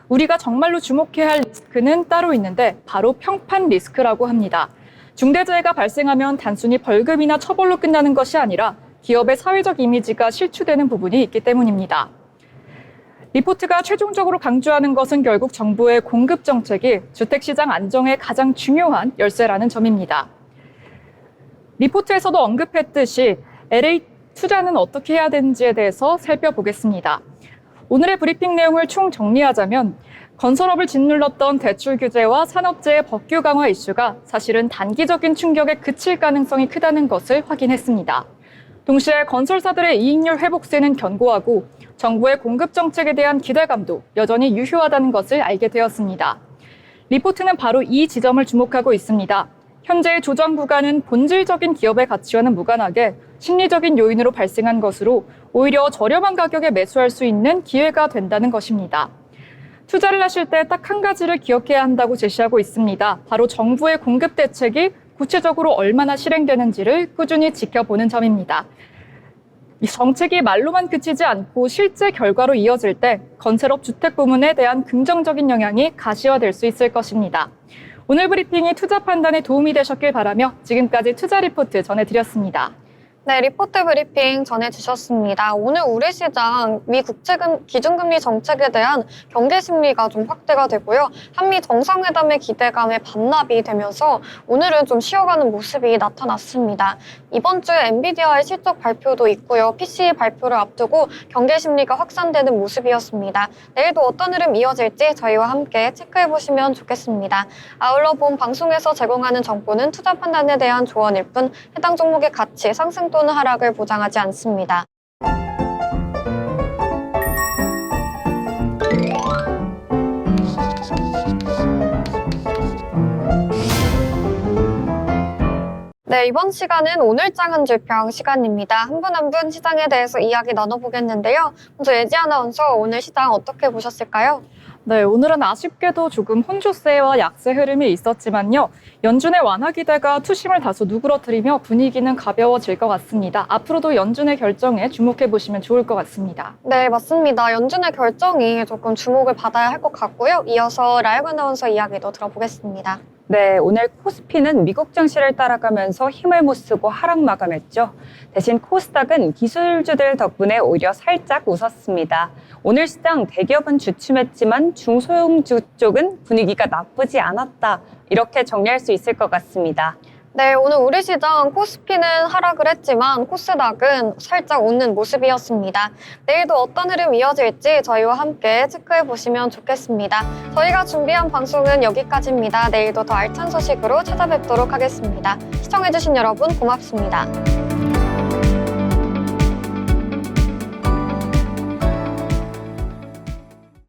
우리가 정말로 주목해야 할 리스크는 따로 있는데 바로 평판 리스크라고 합니다. 중대재해가 발생하면 단순히 벌금이나 처벌로 끝나는 것이 아니라 기업의 사회적 이미지가 실추되는 부분이 있기 때문입니다. 리포트가 최종적으로 강조하는 것은 결국 정부의 공급 정책이 주택시장 안정에 가장 중요한 열쇠라는 점입니다. 리포트에서도 언급했듯이 LA 투자는 어떻게 해야 되는지에 대해서 살펴보겠습니다. 오늘의 브리핑 내용을 총정리하자면 건설업을 짓눌렀던 대출 규제와 산업재해 법규 강화 이슈가 사실은 단기적인 충격에 그칠 가능성이 크다는 것을 확인했습니다. 동시에 건설사들의 이익률 회복세는 견고하고 정부의 공급 정책에 대한 기대감도 여전히 유효하다는 것을 알게 되었습니다. 리포트는 바로 이 지점을 주목하고 있습니다. 현재의 조정 구간은 본질적인 기업의 가치와는 무관하게 심리적인 요인으로 발생한 것으로 오히려 저렴한 가격에 매수할 수 있는 기회가 된다는 것입니다. 투자를 하실 때 딱 한 가지를 기억해야 한다고 제시하고 있습니다. 바로 정부의 공급 대책이 구체적으로 얼마나 실행되는지를 꾸준히 지켜보는 점입니다. 이 정책이 말로만 그치지 않고 실제 결과로 이어질 때 건설업 주택 부문에 대한 긍정적인 영향이 가시화될 수 있을 것입니다. 오늘 브리핑이 투자 판단에 도움이 되셨길 바라며 지금까지 투자 리포트 전해드렸습니다. 네, 리포트 브리핑 전해주셨습니다. 오늘 우리 시장 미 국채금 기준금리 정책에 대한 경계 심리가 좀 확대가 되고요. 한미 정상회담의 기대감에 반납이 되면서 오늘은 좀 쉬어가는 모습이 나타났습니다. 이번 주에 엔비디아의 실적 발표도 있고요. PC 발표를 앞두고 경계 심리가 확산되는 모습이었습니다. 내일도 어떤 흐름 이어질지 저희와 함께 체크해보시면 좋겠습니다. 아울러 본 방송에서 제공하는 정보는 투자 판단에 대한 조언일 뿐 해당 종목의 가치, 상승 또는 하락을 보장하지 않습니다. 네, 이번 시간은 오늘장 한 줄평 시간입니다. 한 분 한 분 시장에 대해서 이야기 나눠보겠는데요. 먼저 예지 아나운서, 오늘 시장 어떻게 보셨을까요? 네, 오늘은 아쉽게도 조금 혼조세와 약세 흐름이 있었지만요. 연준의 완화 기대가 투심을 다소 누그러뜨리며 분위기는 가벼워질 것 같습니다. 앞으로도 연준의 결정에 주목해 보시면 좋을 것 같습니다. 네, 맞습니다. 연준의 결정이 조금 주목을 받아야 할 것 같고요. 이어서 라이브 아나운서 이야기도 들어보겠습니다. 네, 오늘 코스피는 미국 증시를 따라가면서 힘을 못 쓰고 하락 마감했죠. 대신 코스닥은 기술주들 덕분에 오히려 살짝 웃었습니다. 오늘 시장 대기업은 주춤했지만 중소형주 쪽은 분위기가 나쁘지 않았다. 이렇게 정리할 수 있을 것 같습니다. 네, 오늘 우리 시장 코스피는 하락을 했지만 코스닥은 살짝 웃는 모습이었습니다. 내일도 어떤 흐름 이어질지 저희와 함께 체크해 보시면 좋겠습니다. 저희가 준비한 방송은 여기까지입니다. 내일도 더 알찬 소식으로 찾아뵙도록 하겠습니다. 시청해주신 여러분 고맙습니다.